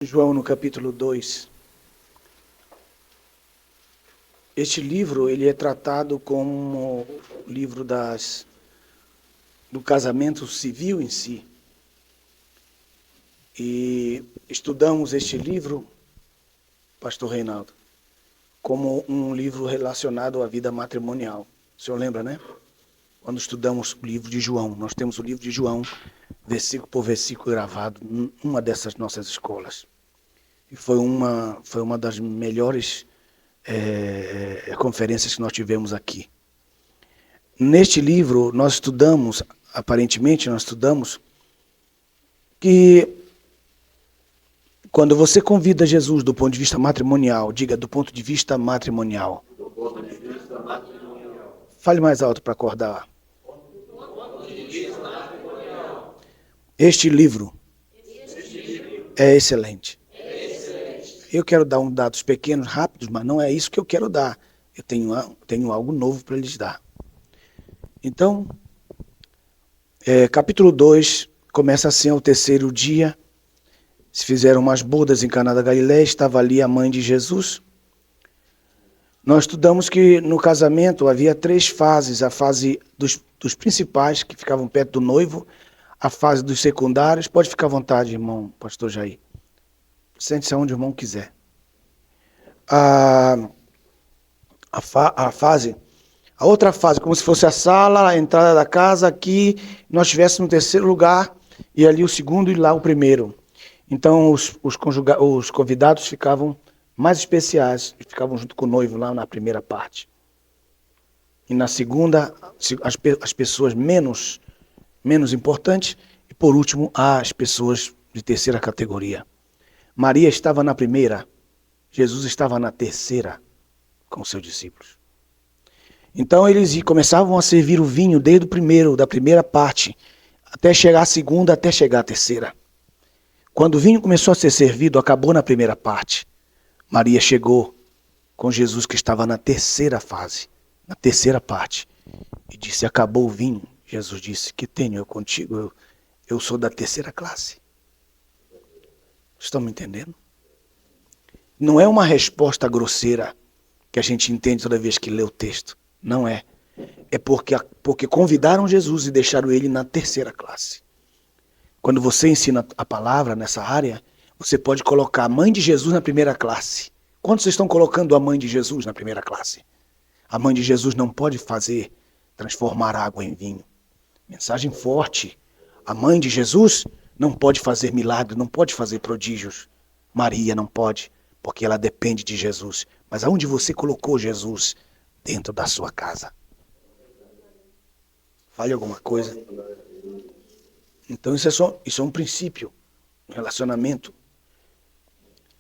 João no capítulo 2. Este livro ele é tratado como o livro do casamento civil em si. E estudamos este livro, pastor Reinaldo, como um livro relacionado à vida matrimonial. O senhor lembra, né? Quando estudamos o livro de João, nós temos o livro de João, versículo por versículo gravado, numa dessas nossas escolas. E foi uma das melhores conferências que nós tivemos aqui. Neste livro, nós estudamos que quando você convida Jesus do ponto de vista matrimonial, diga do ponto de vista matrimonial. Do ponto de vista matrimonial. Fale mais alto para acordar. Do ponto de vista matrimonial. Este livro é excelente. Eu quero dar uns dados pequenos, rápidos, mas não é isso que eu quero dar. Eu tenho algo novo para lhes dar. Então, capítulo 2, começa assim, ao terceiro dia. Se fizeram umas bodas em Caná da Galileia, estava ali a mãe de Jesus. Nós estudamos que no casamento havia 3 fases. A fase dos principais, que ficavam perto do noivo. A fase dos secundários. Pode ficar à vontade, irmão, pastor Jair. Sente-se onde o irmão quiser. A outra fase, como se fosse a sala, a entrada da casa, aqui nós estivéssemos no terceiro lugar, e ali o segundo e lá o primeiro. Então os convidados ficavam mais especiais, ficavam junto com o noivo lá na primeira parte. E na segunda, as pessoas menos importantes, e por último, as pessoas de terceira categoria. Maria estava na primeira, Jesus estava na terceira com seus discípulos. Então eles começavam a servir o vinho desde da primeira parte, até chegar à segunda, até chegar à terceira. Quando o vinho começou a ser servido, acabou na primeira parte. Maria chegou com Jesus que estava na terceira fase, na terceira parte, e disse: acabou o vinho. Jesus disse: que tenho eu contigo? Eu sou da terceira classe. Estão me entendendo? Não é uma resposta grosseira que a gente entende toda vez que lê o texto. Não é. É porque convidaram Jesus e deixaram ele na terceira classe. Quando você ensina a palavra nessa área, você pode colocar a mãe de Jesus na primeira classe. Quantos estão colocando a mãe de Jesus na primeira classe? A mãe de Jesus não pode transformar água em vinho. Mensagem forte. A mãe de Jesus não pode fazer milagres, não pode fazer prodígios. Maria não pode, porque ela depende de Jesus. Mas aonde você colocou Jesus? Dentro da sua casa. Fale alguma coisa. Então isso é um princípio, um relacionamento.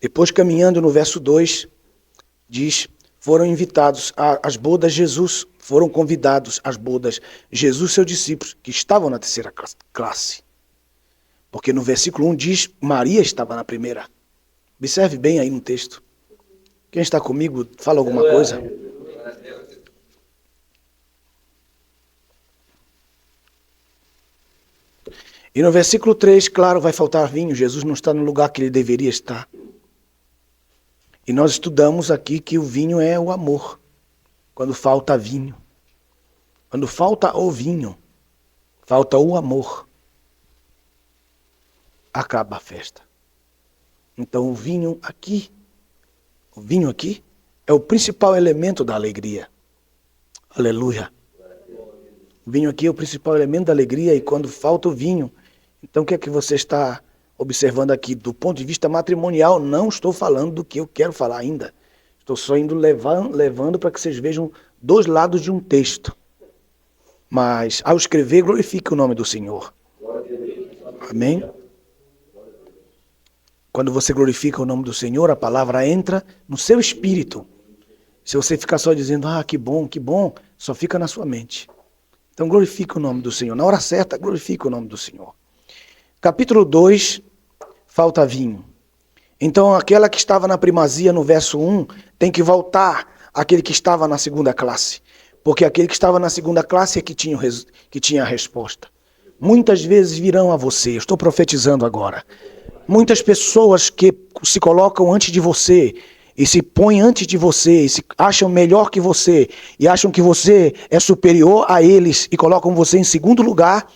Depois, caminhando no verso 2, diz: foram invitados às bodas Jesus, foram convidados às bodas Jesus e seus discípulos, que estavam na terceira classe. Porque no versículo 1 diz: Maria estava na primeira. Observe bem aí no texto. Quem está comigo, fala alguma coisa. E no versículo 3, claro, vai faltar vinho. Jesus não está no lugar que ele deveria estar. E nós estudamos aqui que o vinho é o amor. Quando falta vinho. Quando falta o vinho, falta o amor. Acaba a festa. Então o vinho aqui é o principal elemento da alegria. Aleluia. O vinho aqui é o principal elemento da alegria, e quando falta o vinho, então o que é que você está observando aqui? Do ponto de vista matrimonial, não estou falando do que eu quero falar ainda. Estou só indo levando para que vocês vejam 2 lados de um texto. Mas ao escrever, glorifique o nome do Senhor. Amém? Quando você glorifica o nome do Senhor, a palavra entra no seu espírito. Se você ficar só dizendo: que bom, só fica na sua mente. Então glorifique o nome do Senhor. Na hora certa, glorifique o nome do Senhor. Capítulo 2, falta vinho. Então aquela que estava na primazia no verso 1 tem que voltar àquele que estava na segunda classe. Porque aquele que estava na segunda classe é que tinha a resposta. Muitas vezes virão a você, eu estou profetizando agora. Muitas pessoas que se colocam antes de você e se põem antes de você e se acham melhor que você e acham que você é superior a eles e colocam você em segundo lugar.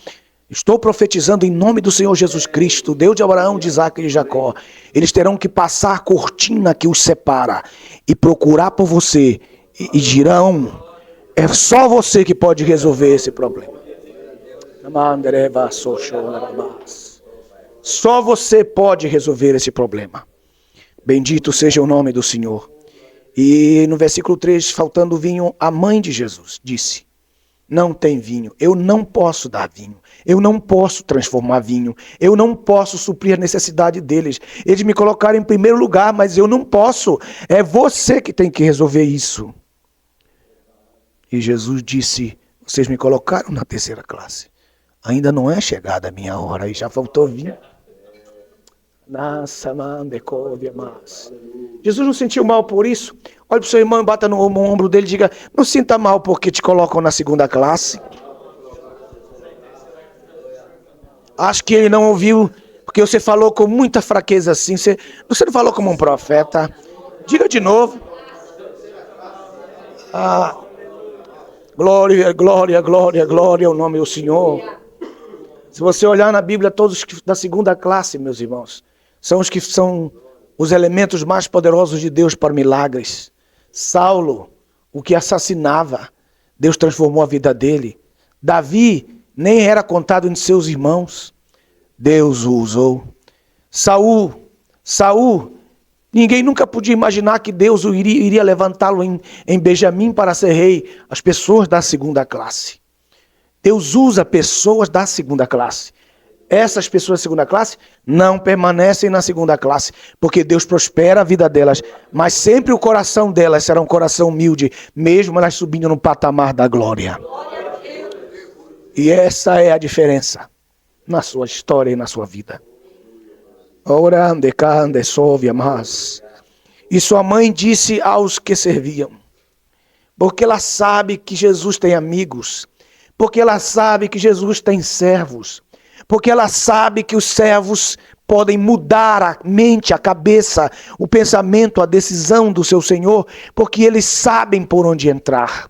Estou profetizando em nome do Senhor Jesus Cristo, Deus de Abraão, de Isaac e de Jacó. Eles terão que passar a cortina que os separa e procurar por você e dirão: é só você que pode resolver esse problema. Só você pode resolver esse problema. Bendito seja o nome do Senhor. E no versículo 3, faltando vinho, a mãe de Jesus disse: não tem vinho, eu não posso dar vinho, eu não posso transformar vinho, eu não posso suprir a necessidade deles. Eles me colocaram em primeiro lugar, mas eu não posso, é você que tem que resolver isso. E Jesus disse: vocês me colocaram na terceira classe, ainda não é chegada a minha hora, e já faltou vinho. Jesus não sentiu mal por isso? Olha para o seu irmão e bata no ombro dele e diga: não sinta mal porque te colocam na segunda classe. Acho que ele não ouviu, porque você falou com muita fraqueza assim. Você não falou como um profeta. Diga de novo. Glória, glória, glória, glória ao nome do Senhor. Se você olhar na Bíblia, todos da segunda classe, meus irmãos, são os que são os elementos mais poderosos de Deus para milagres. Saulo, o que assassinava, Deus transformou a vida dele. Davi nem era contado entre seus irmãos, Deus o usou. Saul, ninguém nunca podia imaginar que Deus iria levantá-lo em Benjamim para ser rei. As pessoas da segunda classe. Deus usa pessoas da segunda classe. Essas pessoas da segunda classe não permanecem na segunda classe, porque Deus prospera a vida delas, mas sempre o coração delas será um coração humilde, mesmo elas subindo no patamar da glória. E essa é a diferença na sua história e na sua vida. E sua mãe disse aos que serviam, porque ela sabe que Jesus tem amigos, porque ela sabe que Jesus tem servos, porque ela sabe que os servos podem mudar a mente, a cabeça, o pensamento, a decisão do seu Senhor, porque eles sabem por onde entrar.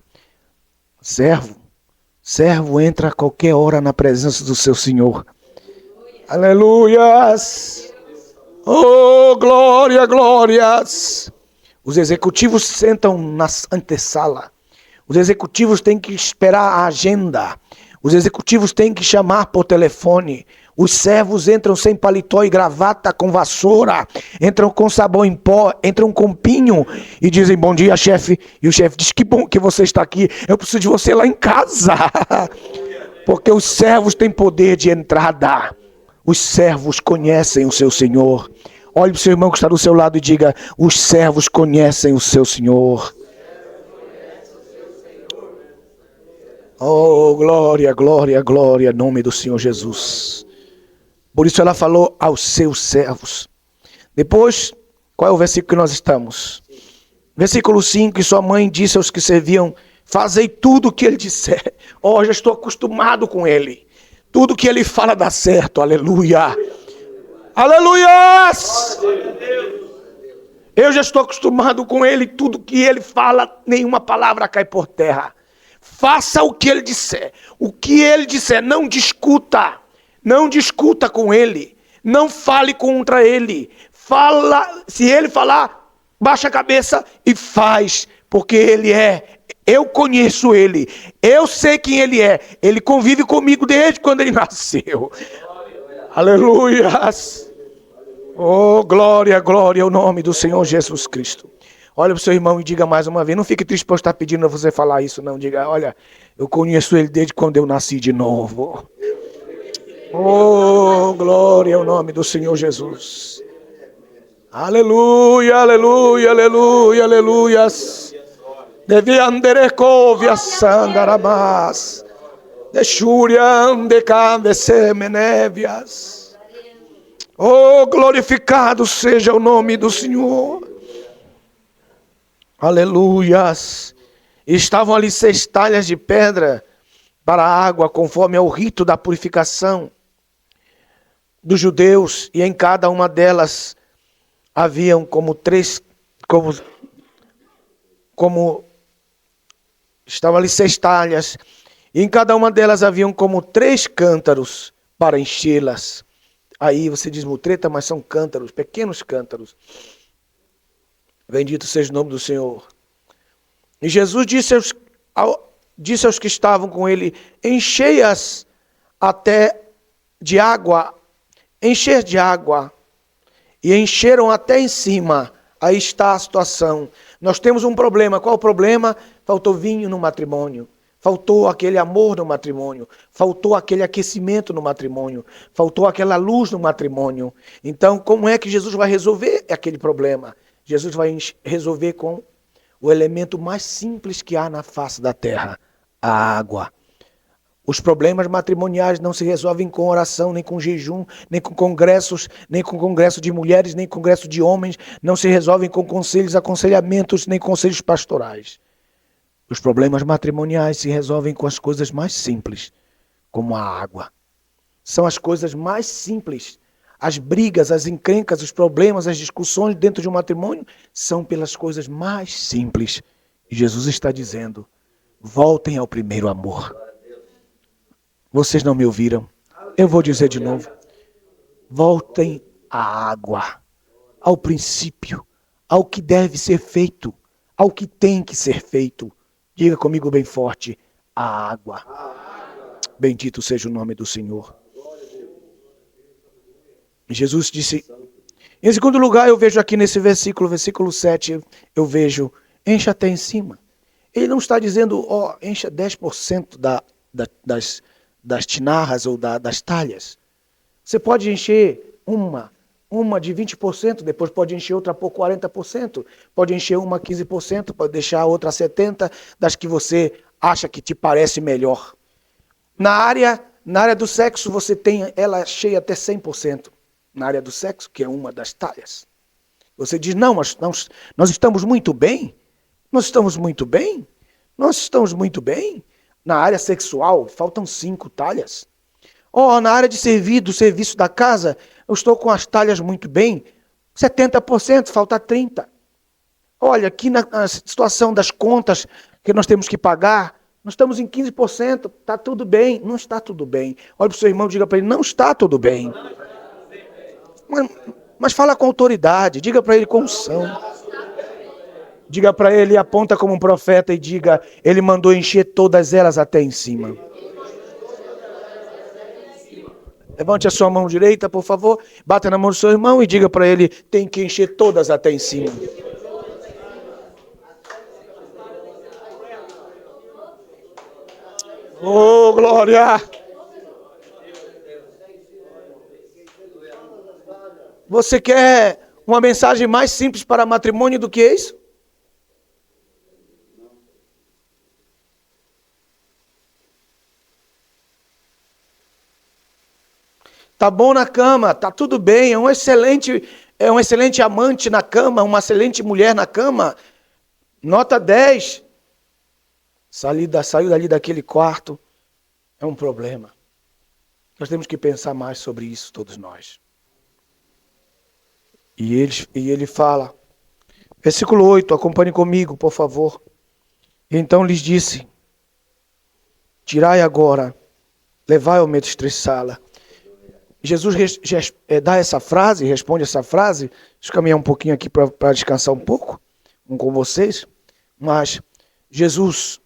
Servo entra a qualquer hora na presença do seu Senhor. Aleluias! Oh, glória, glórias! Os executivos sentam na antessala. Os executivos têm que esperar a agenda. Os executivos têm que chamar por telefone. Os servos entram sem paletó e gravata, com vassoura. Entram com sabão em pó, entram com pinho e dizem: bom dia, chefe. E o chefe diz: que bom que você está aqui. Eu preciso de você lá em casa. Porque os servos têm poder de entrada. Os servos conhecem o seu Senhor. Olhe para o seu irmão que está do seu lado e diga: os servos conhecem o seu Senhor. Oh, glória, glória, glória, em nome do Senhor Jesus. Por isso ela falou aos seus servos. Depois, qual é o versículo que nós estamos? Versículo 5, e sua mãe disse aos que serviam: fazei tudo o que ele disser. Oh, já estou acostumado com ele. Tudo que ele fala dá certo, aleluia. Aleluias! Eu já estou acostumado com ele, tudo que ele fala, nenhuma palavra cai por terra. Faça o que ele disser. O que ele disser, não discuta. Não discuta com ele. Não fale contra ele. Fala, se ele falar, baixa a cabeça e faz. Porque ele é. Eu conheço ele. Eu sei quem ele é. Ele convive comigo desde quando ele nasceu. Aleluias. Oh, glória, glória ao nome do Senhor Jesus Cristo. Olha para o seu irmão e diga mais uma vez. Não fique triste por estar pedindo a você falar isso, não. Diga: olha, eu conheço ele desde quando eu nasci de novo. Oh, glória ao nome do Senhor Jesus. Aleluia, aleluia, aleluia, aleluias. Deve anderecovia sandarabás. Deixuriam de candesemenévias. Oh, glorificado seja o nome do Senhor. Aleluias. Estavam ali 6 talhas de pedra para a água, conforme ao rito da purificação. dos judeus, e em cada uma delas haviam como estavam ali 6 talhas, e em cada uma delas haviam como 3 cântaros para enchê-las. Aí você diz mutreta, mas são cântaros, pequenos cântaros. Bendito seja o nome do Senhor. E Jesus disse aos que estavam com ele: enchei-as até de água, encher de água. E encheram até em cima. Aí está a situação. Nós temos um problema. Qual o problema? Faltou vinho no matrimônio. Faltou aquele amor no matrimônio. Faltou aquele aquecimento no matrimônio. Faltou aquela luz no matrimônio. Então, como é que Jesus vai resolver aquele problema? Jesus vai resolver com o elemento mais simples que há na face da terra: a água. Os problemas matrimoniais não se resolvem com oração, nem com jejum, nem com congressos, nem com congresso de mulheres, nem congresso de homens. Não se resolvem com conselhos, aconselhamentos, nem conselhos pastorais. Os problemas matrimoniais se resolvem com as coisas mais simples, como a água. São as coisas mais simples. As brigas, as encrencas, os problemas, as discussões dentro de um matrimônio são pelas coisas mais simples. E Jesus está dizendo: voltem ao primeiro amor. Vocês não me ouviram? Eu vou dizer de novo. Voltem à água, ao princípio, ao que deve ser feito, ao que tem que ser feito. Diga comigo bem forte: a água. Bendito seja o nome do Senhor. Jesus disse. Em segundo lugar, eu vejo aqui nesse versículo 7, eu vejo: encha até em cima. Ele não está dizendo, encha 10% das tinarras ou das talhas. Você pode encher uma de 20%, depois pode encher outra por 40%, pode encher uma 15%, pode deixar a outra 70% das que você acha que te parece melhor. Na área do sexo, você tem ela cheia até 100%. Na área do sexo, que é uma das talhas. Você diz: não, mas nós estamos muito bem. Nós estamos muito bem. Nós estamos muito bem. Na área sexual, faltam 5 talhas. Na área de do serviço da casa, eu estou com as talhas muito bem. 70%, falta 30%. Olha, aqui na situação das contas que nós temos que pagar, nós estamos em 15%. Está tudo bem. Não está tudo bem. Olha para o seu irmão e diga para ele: não está tudo bem. Mas fala com autoridade. Diga para ele com unção. Diga para ele, aponta como um profeta e diga: ele mandou encher todas elas até em cima. Levante a sua mão direita, por favor. Bata na mão do seu irmão e diga para ele: tem que encher todas até em cima. Oh, glória! Você quer uma mensagem mais simples para matrimônio do que isso? Tá bom na cama, tá tudo bem, é um excelente amante na cama, uma excelente mulher na cama. Nota 10. Saiu dali daquele quarto, é um problema. Nós temos que pensar mais sobre isso, todos nós. E ele fala, versículo 8, acompanhe comigo, por favor. Então lhes disse: tirai agora, levai ao mestre-sala. Jesus dá essa frase, responde essa frase. Deixa eu caminhar um pouquinho aqui para descansar um pouco com vocês. Mas Jesus,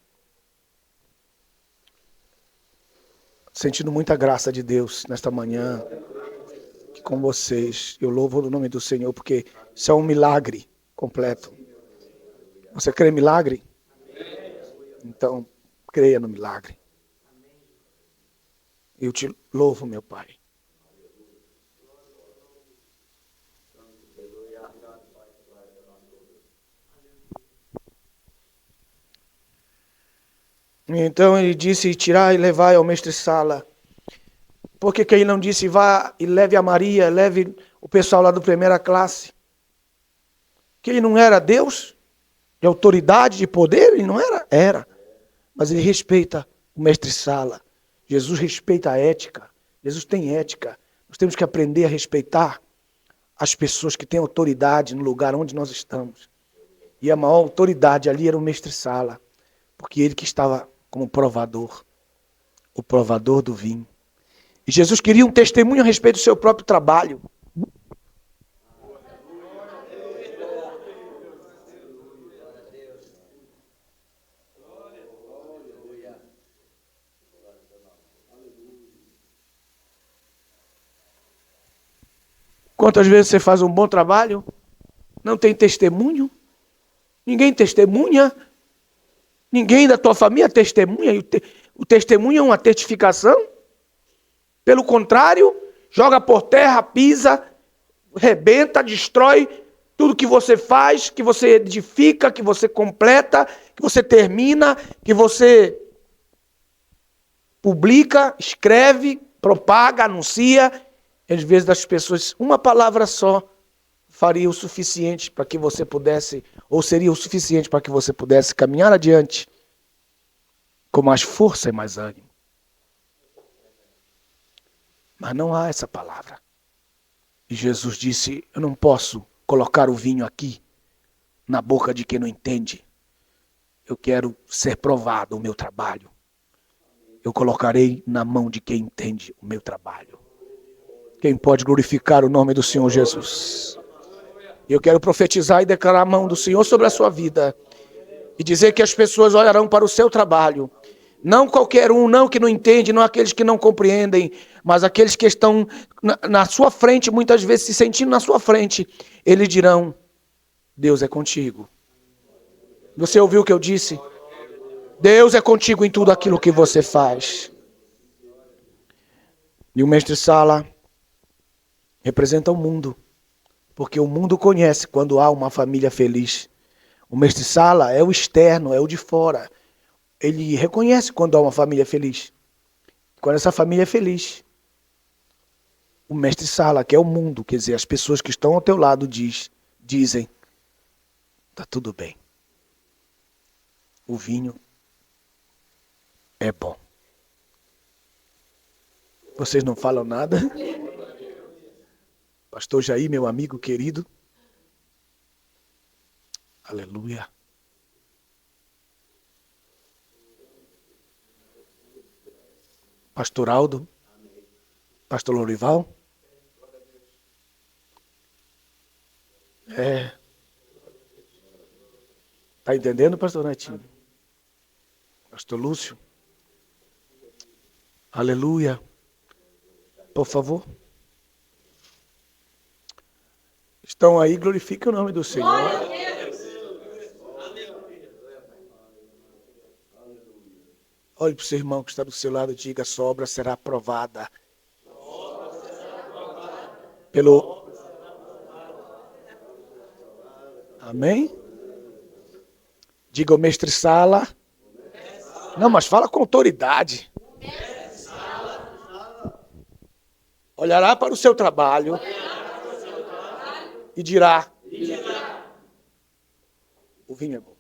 sentindo muita graça de Deus nesta manhã, aqui com vocês. Eu louvo o nome do Senhor, porque isso é um milagre completo. Você crê em milagre? Então, creia no milagre. Eu te louvo, meu Pai. Então ele disse: tirai e levai ao mestre-sala. Por que ele não disse: vá e leve a Maria, leve o pessoal lá do primeira classe? Que ele não era Deus? De autoridade, de poder? Ele não era? Era. Mas ele respeita o mestre-sala. Jesus respeita a ética. Jesus tem ética. Nós temos que aprender a respeitar as pessoas que têm autoridade no lugar onde nós estamos. E a maior autoridade ali era o mestre-sala, porque ele que estava como provador, o provador do vinho. E Jesus queria um testemunho a respeito do seu próprio trabalho. Quantas vezes você faz um bom trabalho, não tem testemunho, ninguém testemunha, ninguém da tua família testemunha, e o testemunho é uma testificação. Pelo contrário, joga por terra, pisa, rebenta, destrói tudo que você faz, que você edifica, que você completa, que você termina, que você publica, escreve, propaga, anuncia. Às vezes das pessoas, uma palavra só faria o suficiente para que você pudesse, ou seria o suficiente para que você pudesse caminhar adiante com mais força e mais ânimo. Mas não há essa palavra. E Jesus disse, eu não posso colocar o vinho aqui na boca de quem não entende. Eu quero ser provado o meu trabalho. Eu colocarei na mão de quem entende o meu trabalho. Quem pode glorificar o nome do Senhor Jesus? Eu quero profetizar e declarar a mão do Senhor sobre a sua vida. E dizer que as pessoas olharão para o seu trabalho. Não qualquer um, não que não entende, não aqueles que não compreendem, mas aqueles que estão na sua frente, muitas vezes se sentindo na sua frente. Eles dirão, Deus é contigo. Você ouviu o que eu disse? Deus é contigo em tudo aquilo que você faz. E o mestre-sala representa o mundo, porque o mundo conhece quando há uma família feliz. O mestre-sala é o externo, é o de fora. Ele reconhece quando há uma família feliz. Quando essa família é feliz, o mestre-sala, que é o mundo, quer dizer, as pessoas que estão ao teu lado dizem, está tudo bem. O vinho é bom. Vocês não falam nada? Pastor Jair, meu amigo querido. Aleluia. Pastor Aldo. Pastor Lorival. Tá entendendo, pastor Netinho? Pastor Lúcio. Aleluia. Por favor. Estão aí, glorifica o nome do Senhor. Olhe para o seu irmão que está do seu lado e diga, sua obra será aprovada. Pelo... Amém? Diga o mestre-sala. Não, mas fala com autoridade. Olhará para o seu trabalho e dirá, o vinho é bom.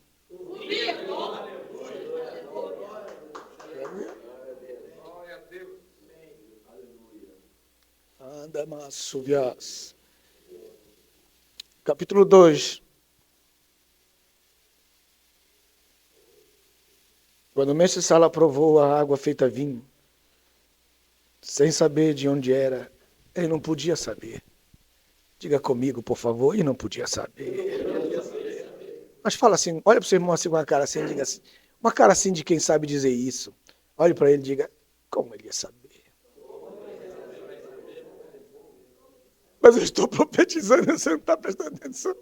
Anda, maço, vias. Capítulo 2. Quando o mestre-sala provou a água feita vinho, sem saber de onde era, ele não podia saber. Diga comigo, por favor, ele não podia saber. Mas fala assim, olha para o seu irmão assim com uma cara assim, diga assim, uma cara assim de quem sabe dizer isso. Olhe para ele e diga, como ele ia saber? Mas eu estou profetizando, você não está prestando atenção.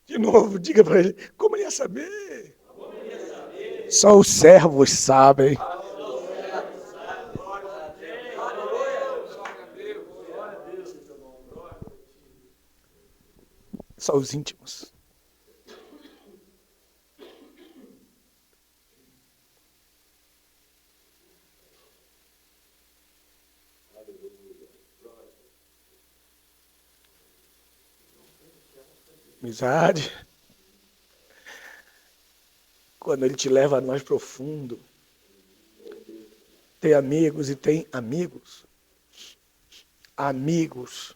De novo, diga para ele, como ele ia saber? Só os servos sabem. Só os íntimos. Amizade. Quando ele te leva a mais profundo. Tem amigos e tem amigos. amigos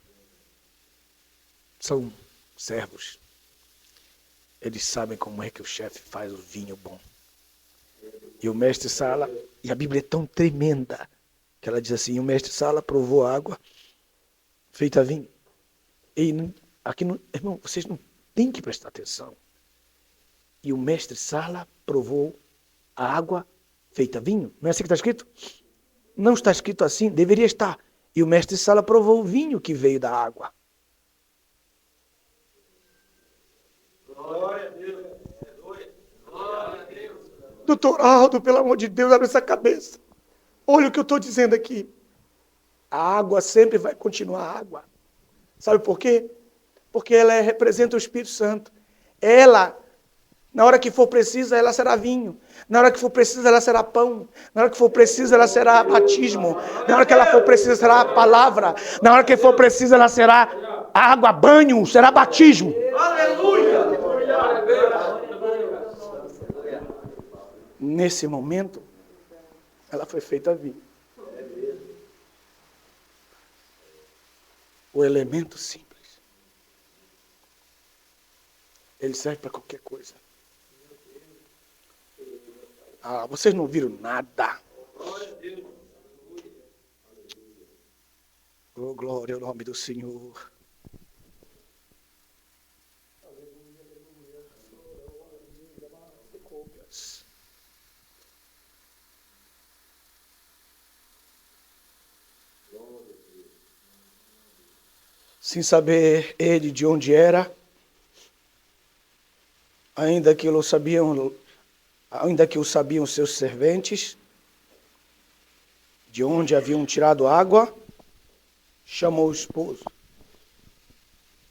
são servos. Eles sabem como é que o chefe faz o vinho bom. E o mestre Sala, e a Bíblia é tão tremenda, que ela diz assim, o mestre Sala provou água feita vinho. E aqui, irmão, vocês não têm que prestar atenção. E o mestre Sala provou a água feita vinho. Não é assim que está escrito? Não está escrito assim, deveria estar. E o mestre Sala provou o vinho que veio da água. Glória a Deus. Aleluia. Glória a Deus. Doutor Aldo, pelo amor de Deus, abre essa cabeça. Olha o que eu estou dizendo aqui. A água sempre vai continuar água. Sabe por quê? Porque ela representa o Espírito Santo. Ela, na hora que for preciso, ela será vinho. Na hora que for preciso, ela será pão. Na hora que for preciso, ela será batismo. Na hora que ela for preciso, será a palavra. Na hora que for preciso, ela será água, banho, será batismo. Aleluia. Nesse momento, ela foi feita vinho. O elemento simples. Ele serve para qualquer coisa. Ah, vocês não viram nada. Oh, glória ao nome do Senhor. Sem saber ele de onde era, ainda que o sabiam seus serventes, de onde haviam tirado água, chamou o esposo.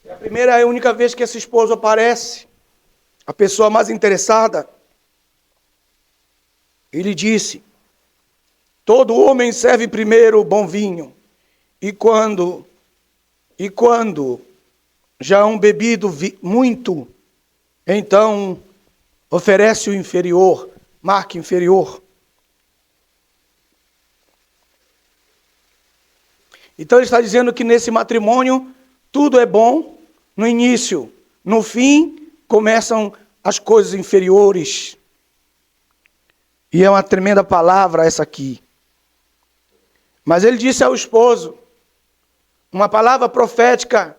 É a primeira e única vez que esse esposo aparece, a pessoa mais interessada. Ele disse: todo homem serve primeiro o bom vinho, e quando já há bebido muito, então oferece o inferior, marca inferior. Então ele está dizendo que nesse matrimônio tudo é bom no início, no fim começam as coisas inferiores. E é uma tremenda palavra essa aqui. Mas ele disse ao esposo, uma palavra profética,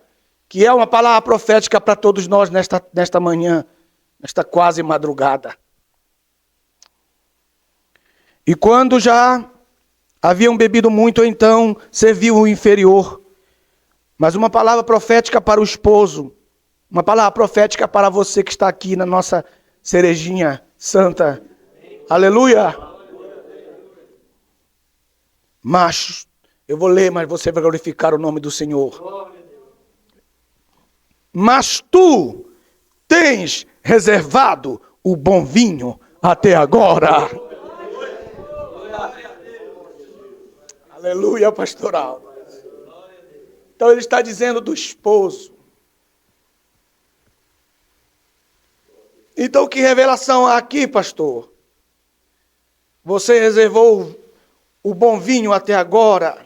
que é uma palavra profética para todos nós nesta manhã, nesta quase madrugada. E quando já haviam bebido muito, então serviu o inferior. Mas uma palavra profética para o esposo, uma palavra profética para você que está aqui na nossa cerejinha santa. Aleluia! Mas, eu vou ler, mas você vai glorificar o nome do Senhor. Mas tu tens reservado o bom vinho até agora. Aleluia, pastoral. Então ele está dizendo do esposo. Então que revelação há aqui, pastor? Você reservou o bom vinho até agora.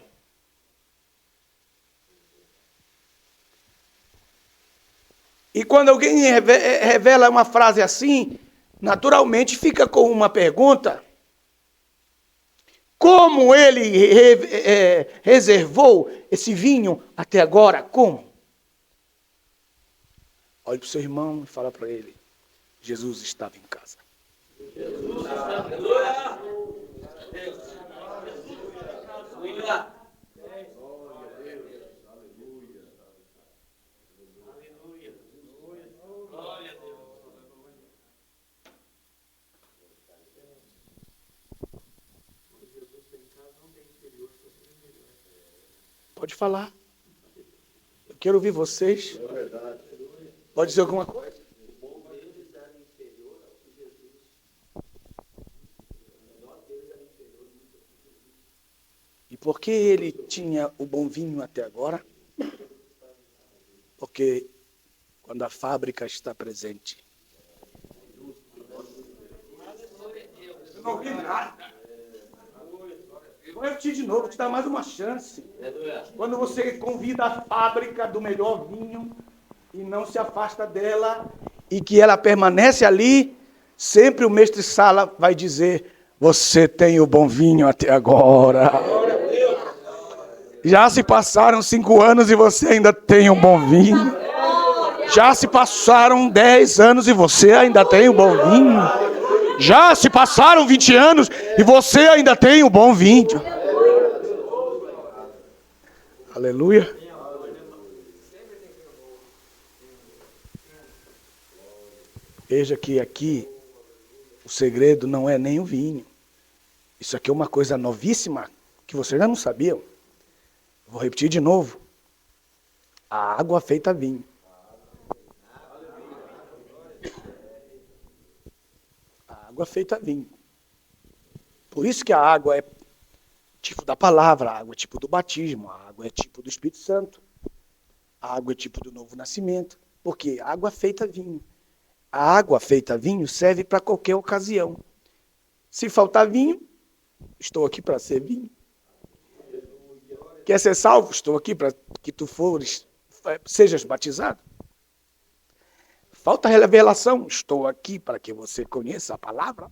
E quando alguém revela uma frase assim, naturalmente fica com uma pergunta. Como ele reservou esse vinho até agora? Como? Olhe para o seu irmão e fala para ele. Jesus estava em casa. Jesus está. Aleluia. Pode falar. Eu quero ouvir vocês. Pode dizer alguma coisa? E por que ele tinha o bom vinho até agora? Porque quando a fábrica está presente. Eu não ouvi nada. Vou repetir de novo, te dar mais uma chance. Aleluia. Quando você convida a fábrica do melhor vinho e não se afasta dela e que ela permanece ali, sempre o mestre Sala vai dizer: você tem o bom vinho até agora. Já se passaram 5 anos e você ainda tem um bom vinho. Já se passaram 10 anos e você ainda tem o bom vinho. Já se passaram 20 anos e você ainda tem o bom vinho. Aleluia. Veja que aqui o segredo não é nem o vinho. Isso aqui é uma coisa novíssima que vocês ainda não sabiam. Vou repetir de novo. A água feita vinho. A água feita vinho. Por isso que a água é tipo da palavra, a água é tipo do batismo, a água é tipo do Espírito Santo. A água é tipo do novo nascimento. Porque a água feita vinho. A água feita vinho serve para qualquer ocasião. Se faltar vinho, estou aqui para ser vinho. Quer ser salvo? Estou aqui para que tu sejas batizado. Falta revelação? Estou aqui para que você conheça a palavra.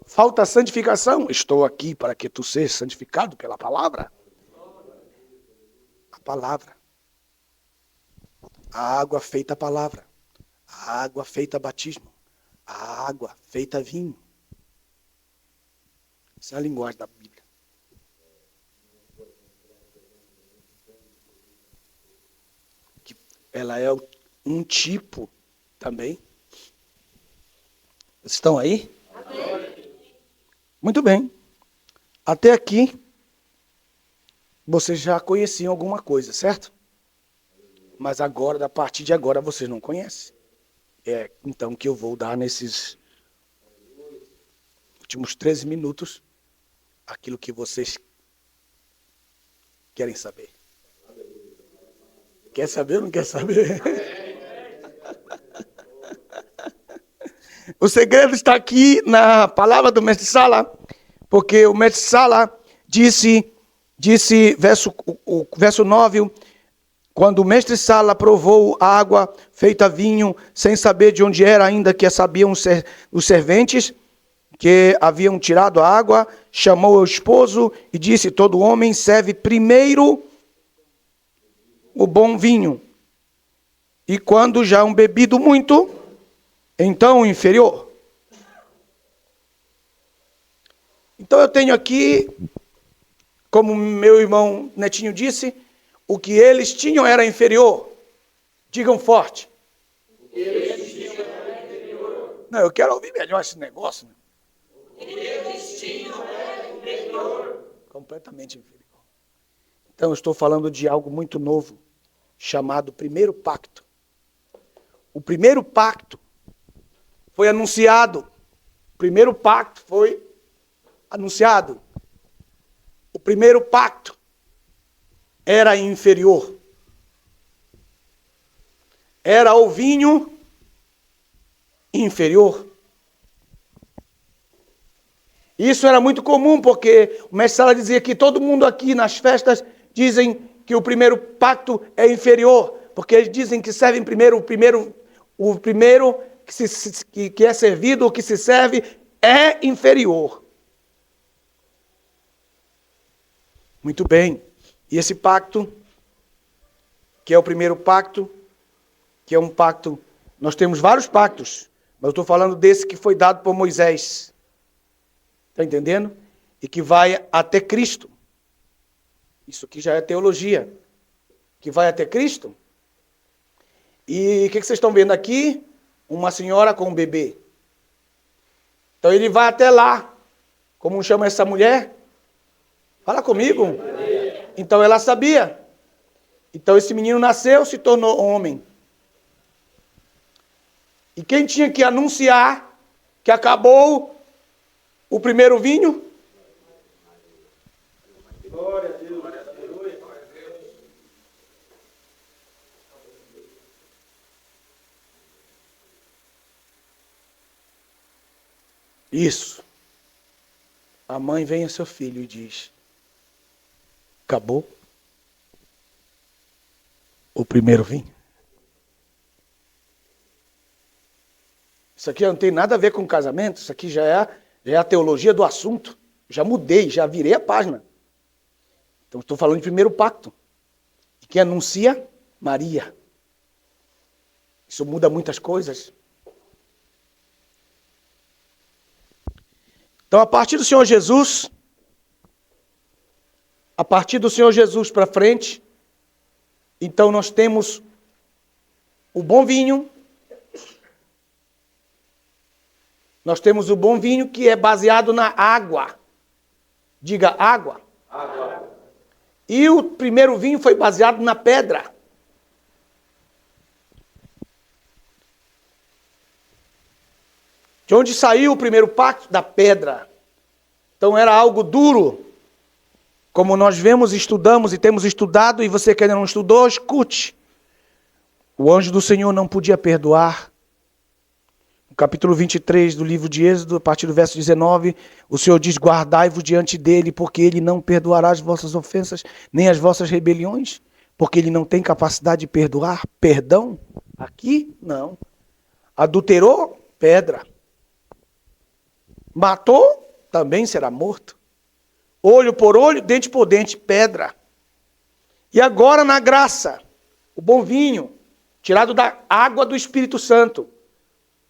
Falta santificação? Estou aqui para que tu sejas santificado pela palavra. A palavra. A água feita palavra. A água feita batismo. A água feita vinho. Essa é a linguagem da Bíblia. Ela é um tipo também. Estão aí? Amém. Muito bem. Até aqui, vocês já conheciam alguma coisa, certo? Mas agora, a partir de agora, vocês não conhecem. É então que eu vou dar nesses últimos 13 minutos aquilo que vocês querem saber. Quer saber ou não quer saber? O segredo está aqui na palavra do mestre Sala, porque o mestre Sala disse verso 9, quando o mestre Sala provou a água feita vinho, sem saber de onde era ainda, que sabiam os serventes que haviam tirado a água, chamou o esposo e disse: todo homem serve primeiro o bom vinho, e quando já bebido muito, então o inferior. Então eu tenho aqui, como meu irmão Netinho disse, o que eles tinham era inferior. Digam forte. O que eles tinham era inferior. Não, eu quero ouvir melhor esse negócio. Né? O que eles tinham era inferior. Completamente inferior. Então eu estou falando de algo muito novo, chamado primeiro pacto. O primeiro pacto foi anunciado. O primeiro pacto foi anunciado. O primeiro pacto era inferior. Era o vinho inferior. Isso era muito comum, porque o mestre Sala dizia que todo mundo aqui nas festas dizem que o primeiro pacto é inferior, porque eles dizem que servem primeiro, o primeiro que é servido, o que se serve, é inferior. Muito bem. E esse pacto, que é o primeiro pacto, que é um pacto, nós temos vários pactos, mas eu estou falando desse que foi dado por Moisés. Está entendendo? E que vai até Cristo. Isso aqui já é teologia. Que vai até Cristo. E o que vocês estão vendo aqui? Uma senhora com um bebê. Então ele vai até lá. Como chama essa mulher? Fala comigo. Então ela sabia. Então esse menino nasceu, se tornou homem. E quem tinha que anunciar que acabou o primeiro vinho? Glória a Deus. Isso. A mãe vem a seu filho e diz: acabou o primeiro vinho? Isso aqui não tem nada a ver com casamento, isso aqui já é a teologia do assunto. Já mudei, já virei a página. Então estou falando de primeiro pacto, que anuncia Maria. Isso muda muitas coisas. Então, a partir do Senhor Jesus para frente, então nós temos o bom vinho. Nós temos o bom vinho que é baseado na água. Diga água. Água. E o primeiro vinho foi baseado na pedra. De onde saiu o primeiro pacto? Da pedra. Então era algo duro. Como nós vemos, estudamos e temos estudado, e você que ainda não estudou, escute. O anjo do Senhor não podia perdoar. No capítulo 23 do livro de Êxodo, a partir do verso 19, o Senhor diz: guardai-vos diante dele, porque ele não perdoará as vossas ofensas, nem as vossas rebeliões, porque ele não tem capacidade de perdoar. Perdão? Aqui, não. Adulterou? Pedra. Matou? Também será morto. Olho por olho, dente por dente, pedra. E agora na graça, o bom vinho, tirado da água do Espírito Santo,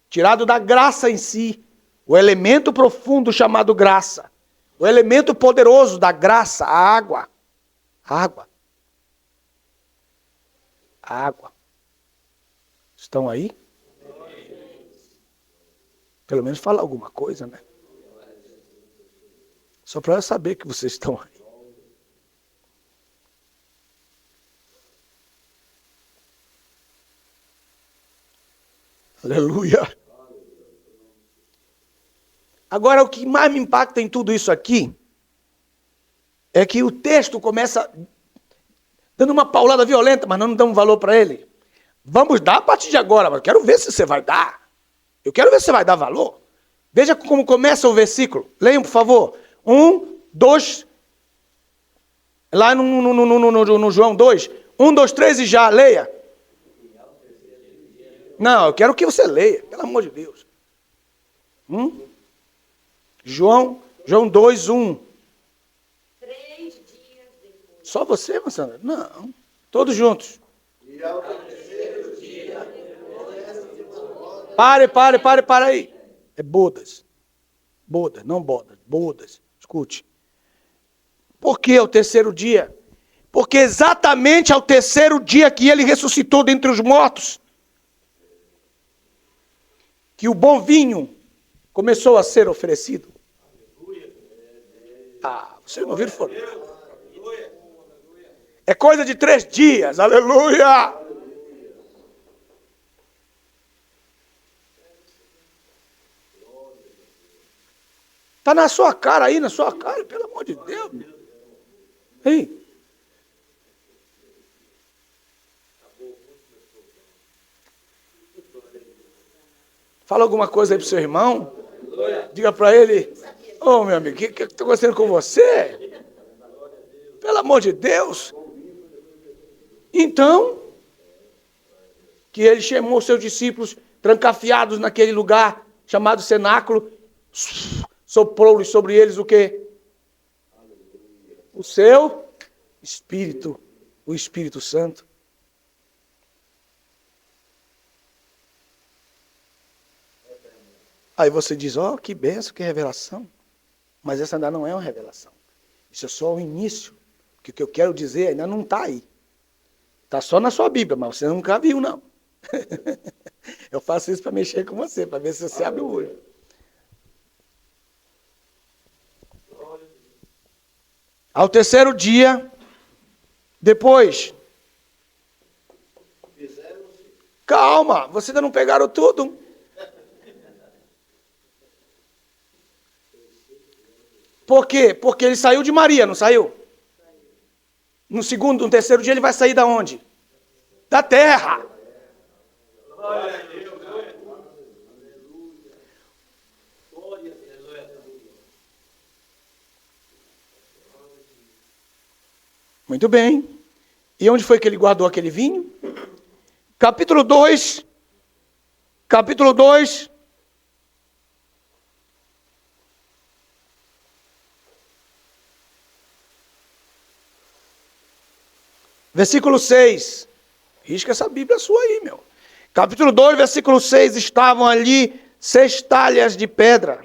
tirado da graça em si, o elemento profundo chamado graça, o elemento poderoso da graça, a água. Água. Água. Estão aí? Pelo menos fala alguma coisa, né? Só para eu saber que vocês estão aí. Aleluia. Agora, o que mais me impacta em tudo isso aqui é que o texto começa dando uma paulada violenta, mas não damos valor para ele. Vamos dar a partir de agora, mas eu quero ver se você vai dar. Eu quero ver se você vai dar valor. Veja como começa o versículo. Leiam, por favor. 1, 2. Lá no João 2. 1, 2, 3 e já. Leia. Não, eu quero que você leia. Pelo amor de Deus. João 2, 1. 3 dias depois. Só você, Massandra? Não. Todos juntos. Pare aí. É bodas. Bodas, não bodas. Bodas. Escute. Por que ao terceiro dia? Porque exatamente ao terceiro dia que ele ressuscitou dentre os mortos, que o bom vinho começou a ser oferecido. Ah, vocês não ouviram falar? É coisa de 3 dias. Aleluia! Está na sua cara aí, na sua cara, pelo amor de Deus. Ei. Fala alguma coisa aí pro seu irmão. Diga para ele: ô meu amigo, o que está acontecendo com você? Pelo amor de Deus. Então, que ele chamou seus discípulos trancafiados naquele lugar chamado cenáculo, soprou-lhes sobre eles o quê? O seu Espírito, o Espírito Santo. Aí você diz: ó, que benção, que revelação. Mas essa ainda não é uma revelação. Isso é só o início. Porque o que eu quero dizer ainda não está aí. Está só na sua Bíblia, mas você nunca viu, não. Eu faço isso para mexer com você, para ver se você abre o olho. Ao terceiro dia, depois. Calma, vocês ainda não pegaram tudo. Por quê? Porque ele saiu de Maria, não saiu? No terceiro dia ele vai sair da onde? Da terra. Muito bem. E onde foi que ele guardou aquele vinho? Capítulo 2. Capítulo 2. Versículo 6. Risca essa Bíblia sua aí, meu. Capítulo 2, versículo 6. Estavam ali 6 talhas de pedra.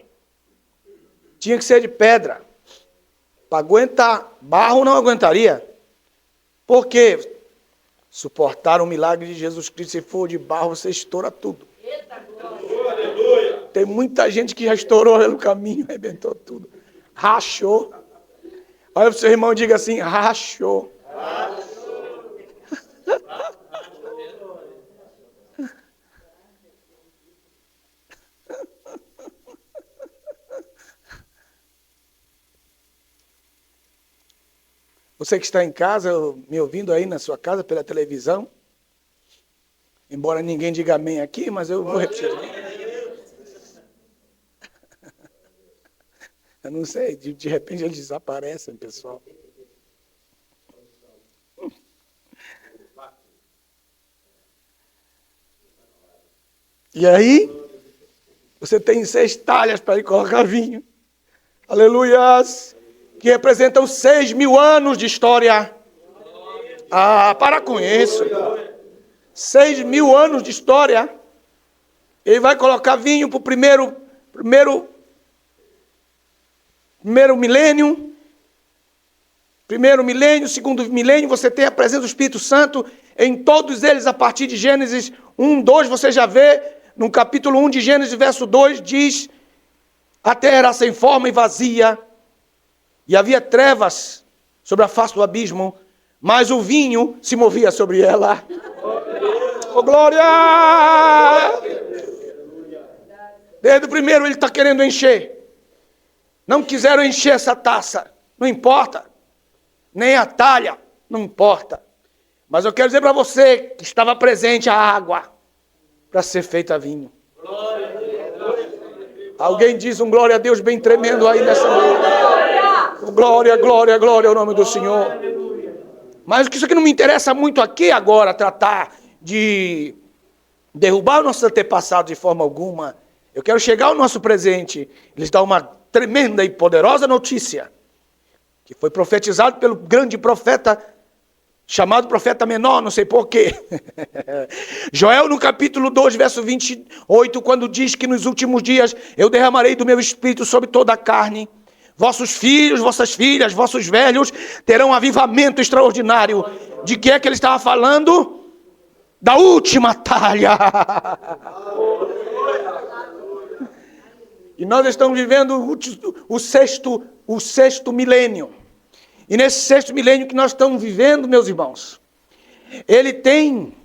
Tinha que ser de pedra. Para aguentar. Barro não aguentaria. Por quê? Suportar o milagre de Jesus Cristo. Se for de barro, você estoura tudo. Tem muita gente que já estourou no caminho, arrebentou tudo. Rachou. Olha para o seu irmão e diga assim, rachou. Você que está em casa, me ouvindo aí na sua casa pela televisão, embora ninguém diga amém aqui, mas eu vou repetir. Eu não sei, de repente eles desaparecem, pessoal. E aí, você tem 6 talhas para ir colocar vinho. Aleluias! Que representam 6.000 anos de história. Ah, para com isso. 6.000 anos de história. Ele vai colocar vinho para o primeiro milênio. Primeiro milênio, segundo milênio, você tem a presença do Espírito Santo em todos eles, a partir de Gênesis 1, 2, você já vê, no capítulo 1 de Gênesis, verso 2, diz, a terra era sem forma e vazia, e havia trevas sobre a face do abismo, mas o vinho se movia sobre ela. Oh, glória! Desde o primeiro ele está querendo encher. Não quiseram encher essa taça, não importa. Nem a talha, não importa. Mas eu quero dizer para você que estava presente a água para ser feita vinho. Alguém diz um glória a Deus bem tremendo aí nessa manhã. Glória, glória, glória ao nome do Senhor. Mas isso aqui não me interessa muito aqui agora, tratar de derrubar o nosso antepassado de forma alguma. Eu quero chegar ao nosso presente. Eles dão uma tremenda e poderosa notícia, que foi profetizado pelo grande profeta, chamado profeta menor, não sei porquê. Joel, no capítulo 2, verso 28, quando diz que nos últimos dias eu derramarei do meu espírito sobre toda a carne. Vossos filhos, vossas filhas, vossos velhos terão um avivamento extraordinário. De que é que ele estava falando? Da última talha. E nós estamos vivendo o sexto milênio. E nesse 6º milênio que nós estamos vivendo, meus irmãos, ele tem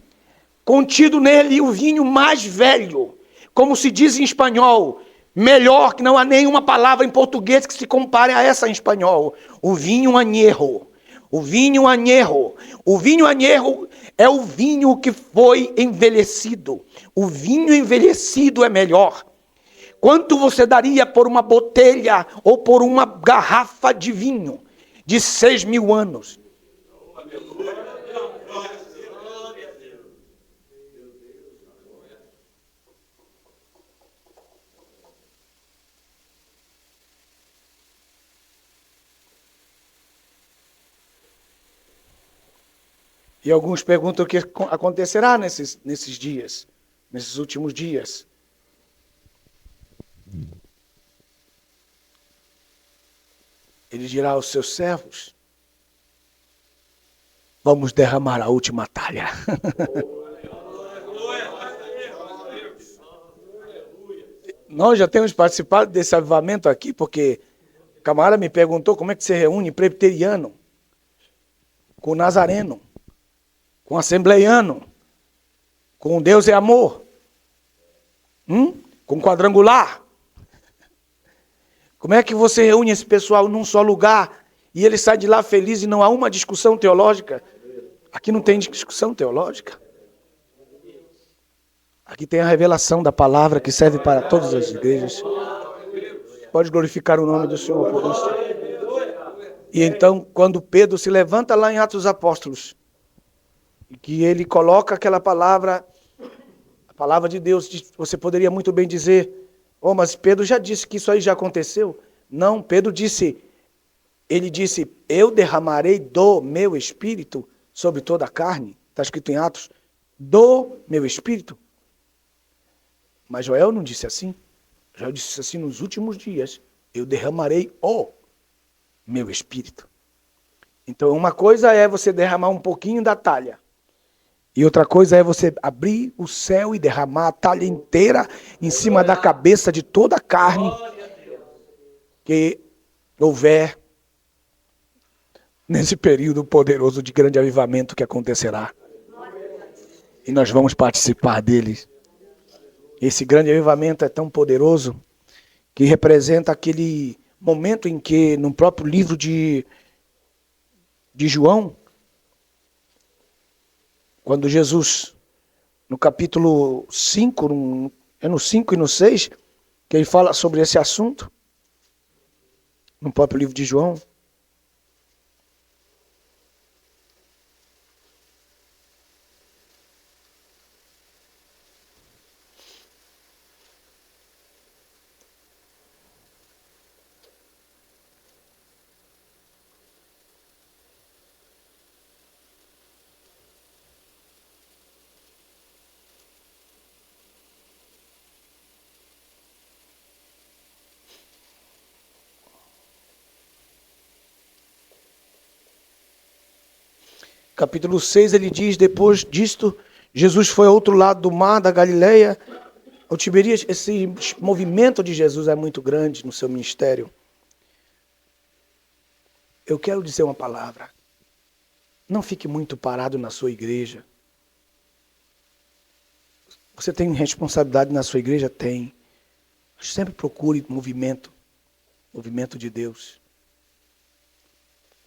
contido nele o vinho mais velho, como se diz em espanhol, melhor, que não há nenhuma palavra em português que se compare a essa em espanhol, o vinho añejo. O vinho añejo. O vinho añejo é o vinho que foi envelhecido. O vinho envelhecido é melhor. Quanto você daria por uma botelha ou por uma garrafa de vinho de 6.000 anos? E alguns perguntam o que acontecerá nesses dias, nesses últimos dias. Ele dirá aos seus servos, vamos derramar a última talha. Nós já temos participado desse avivamento aqui, porque o camarada me perguntou como é que se reúne presbiteriano, com nazareno, com assembleiano, com Deus é amor, com quadrangular. Como é que você reúne esse pessoal num só lugar e ele sai de lá feliz e não há uma discussão teológica? Aqui não tem discussão teológica. Aqui tem a revelação da palavra que serve para todas as igrejas. Pode glorificar o nome do Senhor por isso. E então, quando Pedro se levanta lá em Atos dos Apóstolos, que ele coloca aquela palavra, a palavra de Deus, você poderia muito bem dizer, oh, mas Pedro já disse que isso aí já aconteceu. Não, Pedro disse, ele disse, eu derramarei do meu espírito sobre toda a carne. Está escrito em Atos, do meu espírito. Mas Joel não disse assim. Joel disse assim, nos últimos dias, eu derramarei o meu espírito. Então, uma coisa é você derramar um pouquinho da talha. E outra coisa é você abrir o céu e derramar a talha inteira em cima da cabeça de toda a carne que houver nesse período poderoso de grande avivamento que acontecerá. E nós vamos participar deles. Esse grande avivamento é tão poderoso que representa aquele momento em que, no próprio livro de João, quando Jesus, no capítulo 5, é no 5 e no 6, que ele fala sobre esse assunto, no próprio livro de João. Capítulo 6, ele diz, depois disto, Jesus foi ao outro lado do mar da Galileia, ao Tiberíades. Esse movimento de Jesus é muito grande no seu ministério. Eu quero dizer uma palavra. Não fique muito parado na sua igreja. Você tem responsabilidade na sua igreja? Tem. Mas sempre procure movimento de Deus.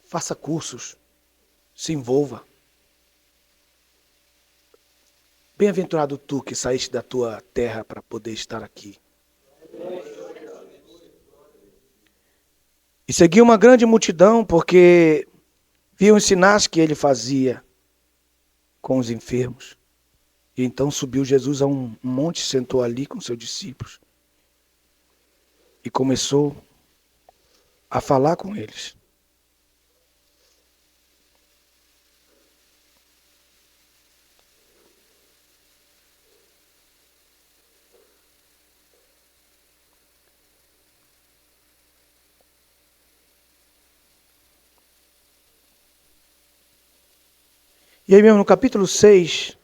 Faça cursos. Se envolva. Bem-aventurado tu que saíste da tua terra para poder estar aqui. E seguia uma grande multidão, porque viam os sinais que ele fazia com os enfermos. E então subiu Jesus a um monte, sentou ali com seus discípulos. E começou a falar com eles. E aí mesmo no capítulo 6,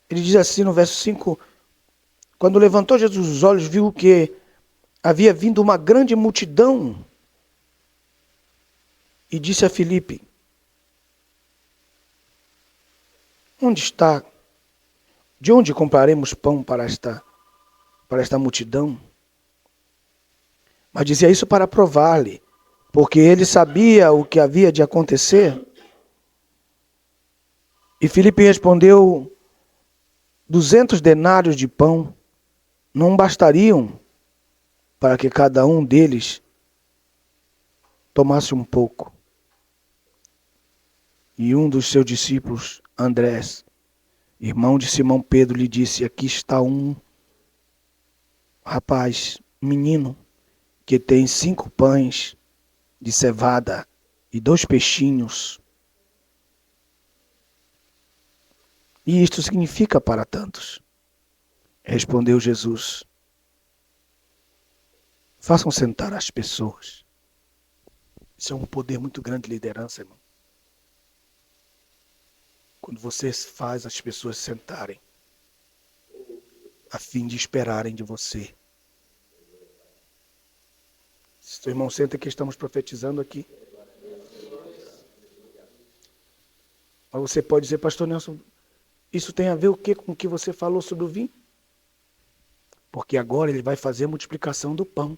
ele diz assim no verso 5, quando levantou Jesus os olhos, viu que havia vindo uma grande multidão e disse a Filipe, de onde compraremos pão para esta multidão? Mas dizia isso para provar-lhe, porque ele sabia o que havia de acontecer. E Filipe respondeu, 200 denários de pão não bastariam para que cada um deles tomasse um pouco. E um dos seus discípulos, Andrés, irmão de Simão Pedro, lhe disse, aqui está um rapaz, menino, que tem 5 pães de cevada e 2 peixinhos. E isto significa para tantos. Respondeu Jesus. Façam sentar as pessoas. Isso é um poder muito grande de liderança, irmão. Quando você faz as pessoas sentarem, a fim de esperarem de você. Seu irmão, senta que estamos profetizando aqui. Mas você pode dizer, pastor Nelson, isso tem a ver o quê com o que você falou sobre o vinho? Porque agora ele vai fazer a multiplicação do pão.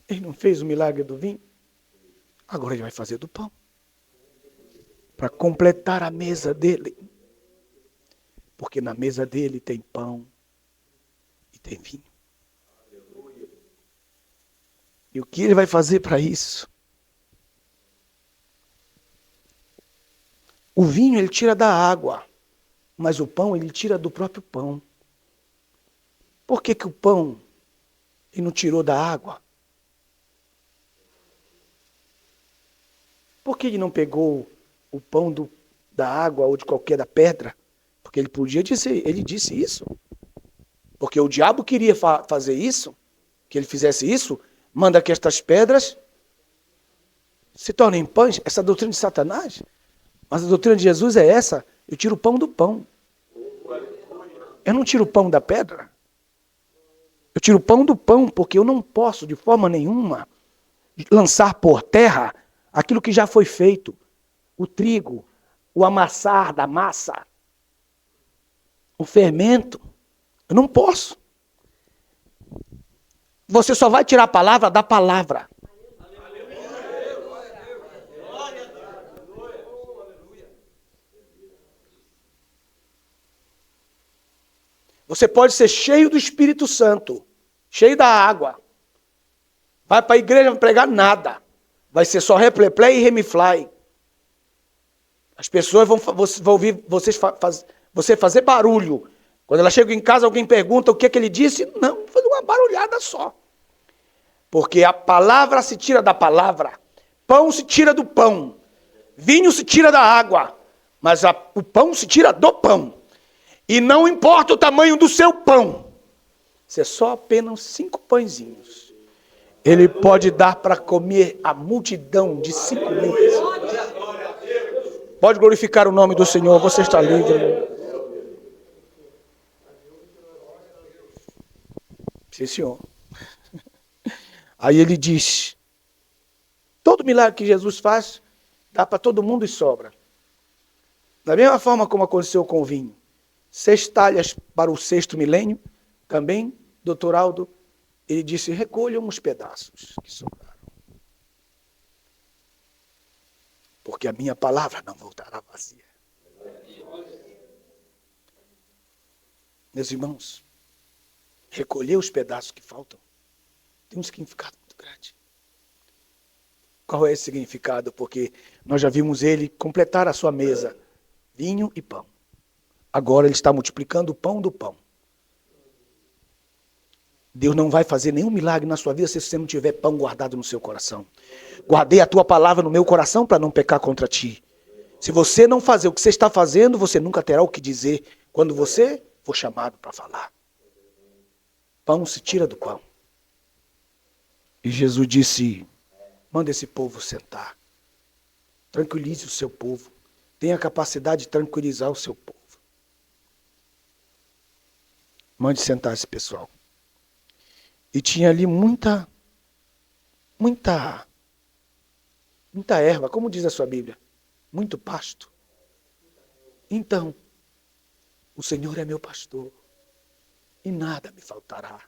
Ele não fez o milagre do vinho? Agora ele vai fazer do pão. Para completar a mesa dele. Porque na mesa dele tem pão e tem vinho. E o que ele vai fazer para isso? O vinho ele tira da água, mas o pão ele tira do próprio pão. Por que o pão ele não tirou da água? Por que ele não pegou o pão da água ou de qualquer da pedra? Porque ele podia dizer, ele disse isso. Porque o diabo queria fazer isso, que ele fizesse isso, manda que estas pedras se tornem pães. Essa doutrina de Satanás. Mas a doutrina de Jesus é essa. Eu tiro o pão do pão. Eu não tiro o pão da pedra. Eu tiro o pão do pão, porque eu não posso, de forma nenhuma, lançar por terra aquilo que já foi feito. O trigo, o amassar da massa, o fermento. Eu não posso. Você só vai tirar a palavra da palavra. Você pode ser cheio do Espírito Santo, cheio da água. Vai para a igreja não pregar nada. Vai ser só repleplé e remifly. As pessoas vão ouvir você fazer barulho. Quando ela chega em casa, alguém pergunta o que ele disse. Não, foi uma barulhada só. Porque a palavra se tira da palavra. Pão se tira do pão. Vinho se tira da água. Mas o pão se tira do pão. E não importa o tamanho do seu pão. Se é só apenas 5 pãezinhos. Ele pode dar para comer a multidão de 5.000 pessoas. Pode glorificar o nome do Senhor. Você está livre. Sim, senhor. Aí ele diz, todo milagre que Jesus faz, dá para todo mundo e sobra. Da mesma forma como aconteceu com o vinho. 6 talhas para o 6º milênio, também, doutor Aldo, ele disse, recolham os pedaços que sobraram. Porque a minha palavra não voltará vazia. Meus irmãos, recolher os pedaços que faltam tem um significado muito grande. Qual é esse significado? Porque nós já vimos ele completar a sua mesa, vinho e pão. Agora ele está multiplicando o pão do pão. Deus não vai fazer nenhum milagre na sua vida se você não tiver pão guardado no seu coração. Guardei a tua palavra no meu coração para não pecar contra ti. Se você não fazer o que você está fazendo, você nunca terá o que dizer quando você for chamado para falar. Pão se tira do pão. E Jesus disse, manda esse povo sentar. Tranquilize o seu povo. Tenha a capacidade de tranquilizar o seu povo. Mande sentar esse pessoal. E tinha ali muita erva, como diz a sua Bíblia. Muito pasto. Então, o Senhor é meu pastor. E nada me faltará.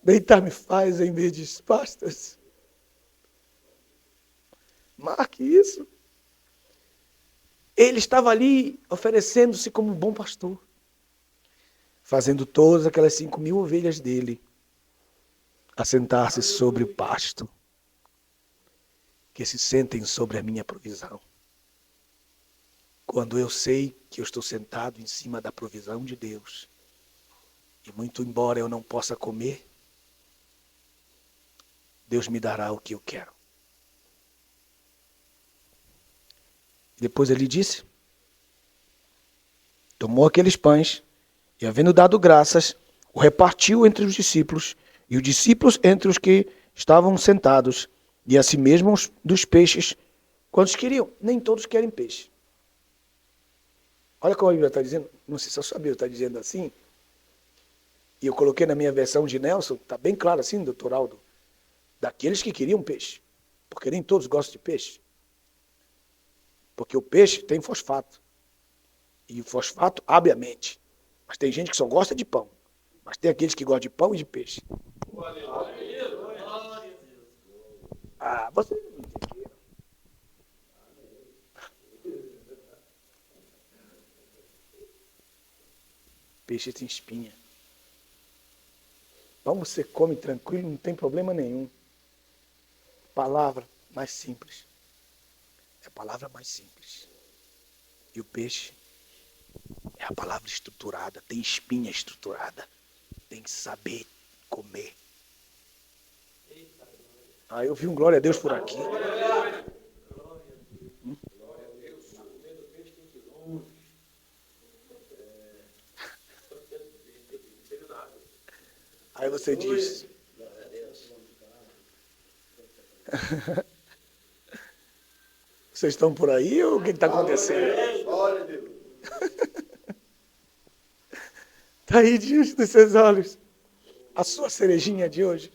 Deitar-me faz em verdes pastas. Marque isso. Ele estava ali oferecendo-se como um bom pastor. Fazendo todas aquelas 5.000 ovelhas dele assentar-se sobre o pasto. Que se sentem sobre a minha provisão. Quando eu sei que eu estou sentado em cima da provisão de Deus. E muito embora eu não possa comer, Deus me dará o que eu quero. E depois ele disse, tomou aqueles pães, e havendo dado graças, o repartiu entre os discípulos, e os discípulos entre os que estavam sentados, e assim mesmo dos peixes, quantos queriam? Nem todos querem peixe. Olha como a Bíblia está dizendo, não sei se a sua Bíblia está dizendo assim, e eu coloquei na minha versão de Nelson, está bem claro assim, doutor Aldo, daqueles que queriam peixe, porque nem todos gostam de peixe. Porque o peixe tem fosfato, e o fosfato abre a mente. Mas tem gente que só gosta de pão. Mas tem aqueles que gostam de pão e de peixe. Ah, vocês não entenderam. Peixe tem espinha. Pão você come tranquilo, não tem problema nenhum. Palavra mais simples. É a palavra mais simples. E o peixe é a palavra estruturada, tem espinha estruturada. Tem que saber comer. Ah, eu vi um glória a Deus por aqui. Aí você diz. Vocês estão por aí ou o que está acontecendo? Glória a Deus. Está aí diante dos seus olhos a sua cerejinha de hoje.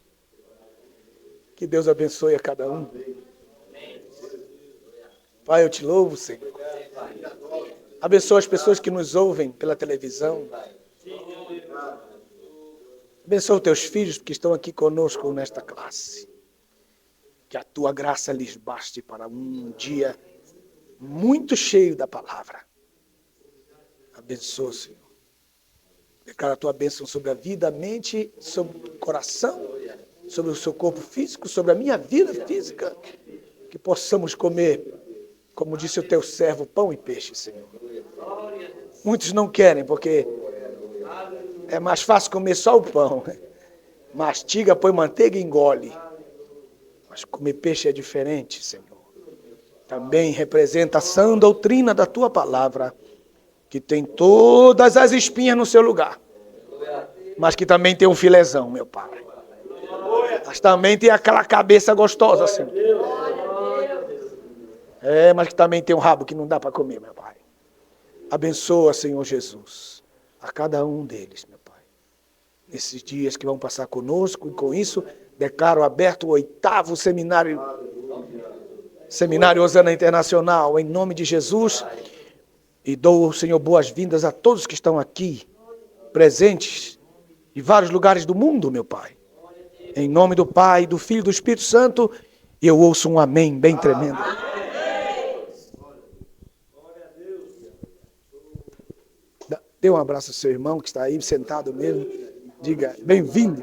Que Deus abençoe a cada um. Pai, eu te louvo, Senhor. Abençoa as pessoas que nos ouvem pela televisão. Abençoa os teus filhos que estão aqui conosco nesta classe. Que a tua graça lhes baste para um dia muito cheio da palavra. Abençoa, Senhor. Declara a tua bênção sobre a vida, a mente, sobre o coração, sobre o seu corpo físico, sobre a minha vida física. Que possamos comer, como disse o teu servo, pão e peixe, Senhor. Muitos não querem, porque é mais fácil comer só o pão. Mastiga, põe manteiga e engole. Mas comer peixe é diferente, Senhor. Também representa a sã doutrina da tua palavra, que tem todas as espinhas no seu lugar, mas que também tem um filézão, meu Pai. Mas também tem aquela cabeça gostosa, Senhor. Mas que também tem um rabo que não dá para comer, meu Pai. Abençoa, Senhor Jesus, a cada um deles, meu Pai. Nesses dias que vão passar conosco, e com isso, declaro aberto o 8º Seminário Osana Internacional, em nome de Jesus. E dou, Senhor, boas-vindas a todos que estão aqui, presentes, em vários lugares do mundo, meu Pai. Em nome do Pai, do Filho e do Espírito Santo, eu ouço um amém bem tremendo. Dê um abraço ao seu irmão que está aí sentado mesmo. Diga, bem-vindo.